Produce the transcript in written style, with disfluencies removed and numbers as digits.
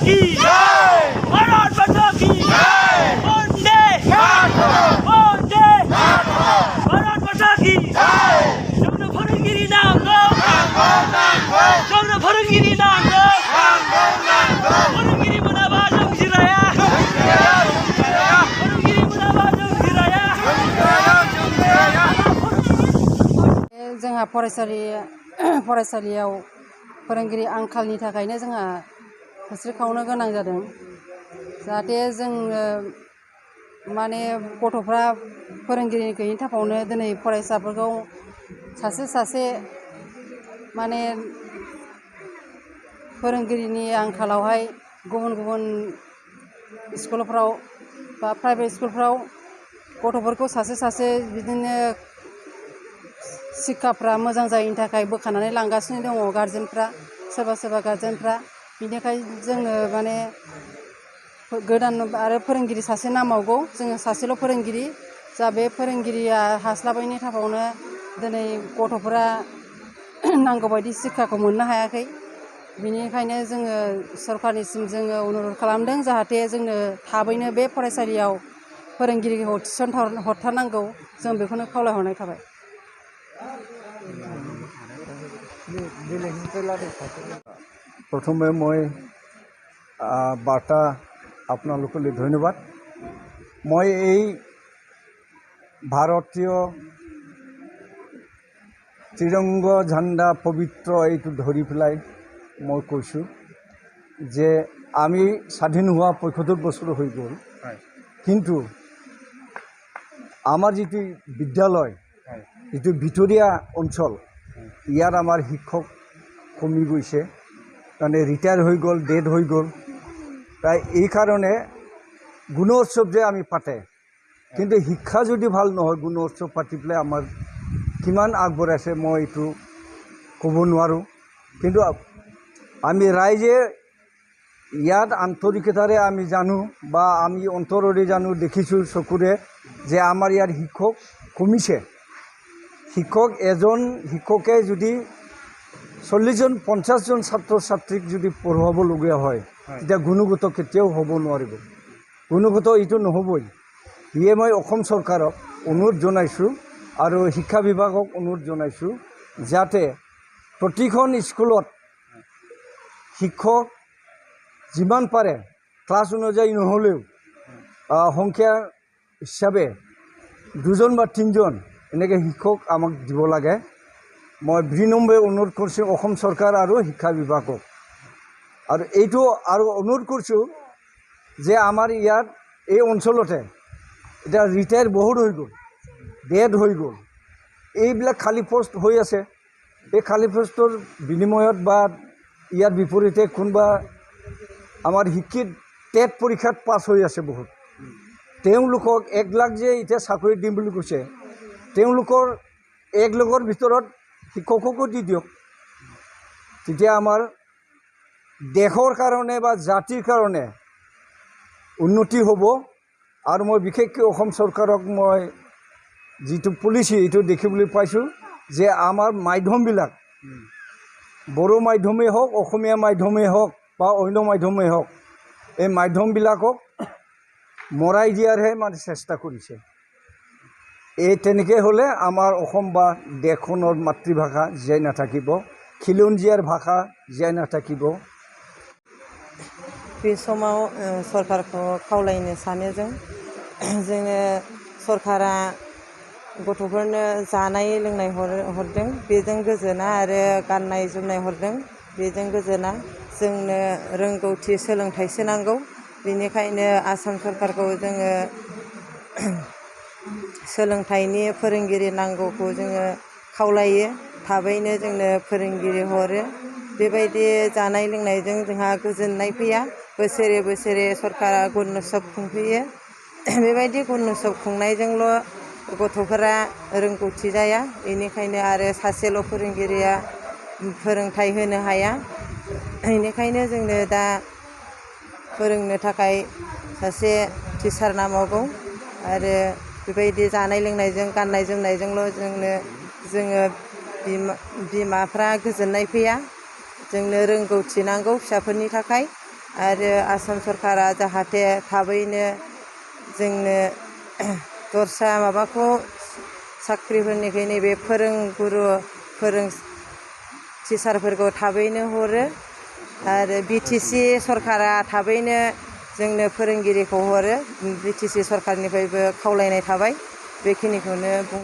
की भारत माता की वंदे वंदे भारत माता की जोंनो फोरोंगिरि नांगौ जोंनो फोरोंगिरि नांगौ फोरोंगिरि मोनाबा जों जिराया फोरोंगिरि मोनाबा जों जिराया जोंहा फरायसालियाव फोरोंगिरि आंखालनि थाखायनो जोंहा होस्रिखावनो गोनां जादों जाहाथे जों माने गथ'फ्रा फोरोंगिरि गैयिनि थाखायनो दिनै फरायसाफोरखौ सासे माने फोरोंगिरिनि आंखालावहाय गुबुन स्कुलफ्राव बा प्राइभेट स्कुलफ्राव गथ'फोरखौ सासे बिदिनो शिक्षाफ्रा मोजां जायैनि थाखाय बोखानानै लांगासिनो दङ गार्जेनफ्रा सोरबा गार्जेनफ्रा बिनिखायनो जोङो माने गोदान आरो फोरोंगिरि सासे नांबावगौ जोङो सासेल' फोरोंगिरि जा बे फोरोंगिरिया हास्लाबैनि थाखायनो दिनै गथ'फोरा नांगौबायदि शिक्षाखौ मोननो हायाखै बिनिखायनो जोङो सरकारनिसिम जोङो अनुरद खालामदों जाहाथे जोंनो थाबैनो बे फरायसालियाव फोरोंगिरिखौ थिसनहरथारनांगौ जों बेखौनो खावलायहरनाय थाबाय। प्रथमे मैं बार्ता आपनालोकले धन्यवाद। मैं भारतीय त्रिरंग झंडा पवित्र यू धरी पेलाय मैं कैसो जे आमी स्वाधीन हुआ 75 बছर हो गल किन्तु आमार जी विद्यालय जी भितरिया अंचल इयार आमार शिक्षक कमी गई माने रिटायर हो गल डेड हो गल ताई कारण गुणोत्सव जे आमी पाते किन्तु शिक्षा जो भल नहय गुणोत्सव पाति पेलाय आमार किमान आगबढ़ाइছে मैं यू कब नो किन्तु आमी राइजे इयात आंतरिकतारे आमी जानो बा आमी अंतरेरे जानो देखिছো चकुरे जे आमार यार शिक्षक कमिছে शिक्षक एजन शिक्षके यदि 40 जन 50 जन छात्र छात्रीक यदि पढ़ाबलगिया है तेतिया गुणगत केতিয়াও हब नोवारिब गुणगत इटो नहबई इये मैं असम सरकारक अनुरोध जनाइছো आरो शिक्षा विभागक अनुरोध जनाइছো जाते प्रतिखन स्कुलत शिक्षक जिमान पारे क्लास अनुयायी नहलेও संख्या हिसाबे 2 जन बा 3 जन এনেকে শিক্ষক আমাক দিব লাগে मैं বিনম্ৰে অনুৰোধ কৰিছো অসম सरकार আৰু শিক্ষা বিভাগক আৰু এইটো আৰু অনুৰোধ কৰিছো যে আমাৰ ইয়াত এই অঞ্চলতে এটা ৰিটায়াৰ বহুত হৈ গ'ল ডেড হৈ গ'ল এইবিলাক খালি পোষ্ট হৈ আছে এই খালি পোষ্টৰ বিনিময়ত বা ইয়াৰ বিপৰীতে কোনবা আমাৰ শিক্ষিত টেট পৰীক্ষাত পাছ হৈ আছে বহুত তেওঁলোকক 1 লাখ যে এতিয়া চাকৰি দিম বুলি কৈছে তেওঁলোকৰ 1 লাখৰ ভিতৰত শিক্ষককো দি দিয়ক তেতিয়া আমাৰ দেশৰ কাৰণে বা জাতিৰ কাৰণে উন্নতি হ'ব আৰু মই বিশেষকৈ অসম চৰকাৰক মই যিটো পলিচি এইটো দেখিবলৈ পাইছো যে আমাৰ মাধ্যমবিলাক বড়ো মাধ্যমেই হওক অসমীয়া মাধ্যমেই হওক বা অন্য মাধ্যমেই হওক এই মাধ্যমবিলাকক মৰাই দিয়াৰহে মানে চেষ্টা কৰিছে এই তেনেকে হলে আমাৰ অসম বা দেশখনৰ মাতৃভাষা জীয়াই নাথাকিব খিলঞ্জীয়াৰ ভাষা জীয়াই নাথাকিব बे समाव सरकारखौ खावलायनो सानो जोङो सरकारा गथ'फोरनो जानाय लोंनाय हरदों बेजों गोजोना आरो गाननाय जोमनाय हरदों बेजों गोजोना जोंनो रोंगौथि सोलोंथाइसो नांगौ बेनिखायनो आसाम सरकारखौ जोङो सोलोंथाइनि फोरोंगिरि नांगौखौ जोङो खावलायो थाबैनो जोंनो फोरोंगिरि हरो बेबायदि जानाय लोंनायजों जोंहा गोजोननाय फैया बोसोरे सरकारा गुणोत्सव खुंफैयो बेबायदि गुणोत्सव खुंनायजोंल' गथ'फोरा रोंगौथि जाया बेनिखायनो आरो सासेल' फोरोंगिरिया फोरोंथाइ होनो हाया बेनिखायनो जोंनो दा फोरोंनो थाखाय सासे टिचार नांबावगौ आरो बेबायदि जानाय लोंनायजों गाननाय जोमनायजोंल' जोङो बिमाफ्रा गोजोननाय फैया जोंनो रोंगौथि नांगौ फिसाफोरनि थाखाय आरो आसाम सरकारा जाहाथे थाबैनो जोंनो दस्रा माबाखौ साख्रिफोरनिफ्राय नैबे फोरोंगुरु टिचारफोरखौ थाबैनो हरो आरो बिटिसि सरकारा थाबैनो जोंनो फोरोंगिरिखौ हरो बिटिसि सरकारनिफ्रायबो खावलायनाय थाबाय बेखिनिखौनो बुं